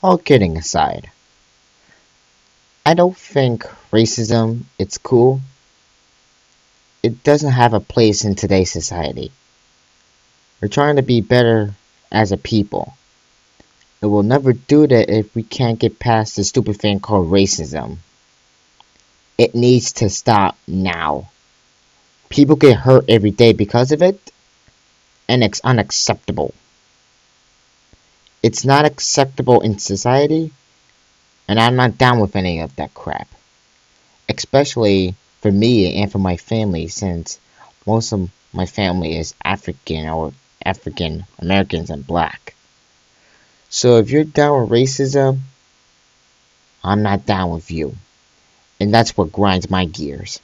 All kidding aside, I don't think racism it's cool. It doesn't have a place in today's society. We're trying to be better as a people. It will never do that if we can't get past the stupid thing called racism. It needs to stop now. People get hurt every day because of it, and it's unacceptable. It's not acceptable in society, and I'm not down with any of that crap. Especially for me and for my family, since most of my family is African or African Americans and black. So if you're down with racism, I'm not down with you. And that's what grinds my gears.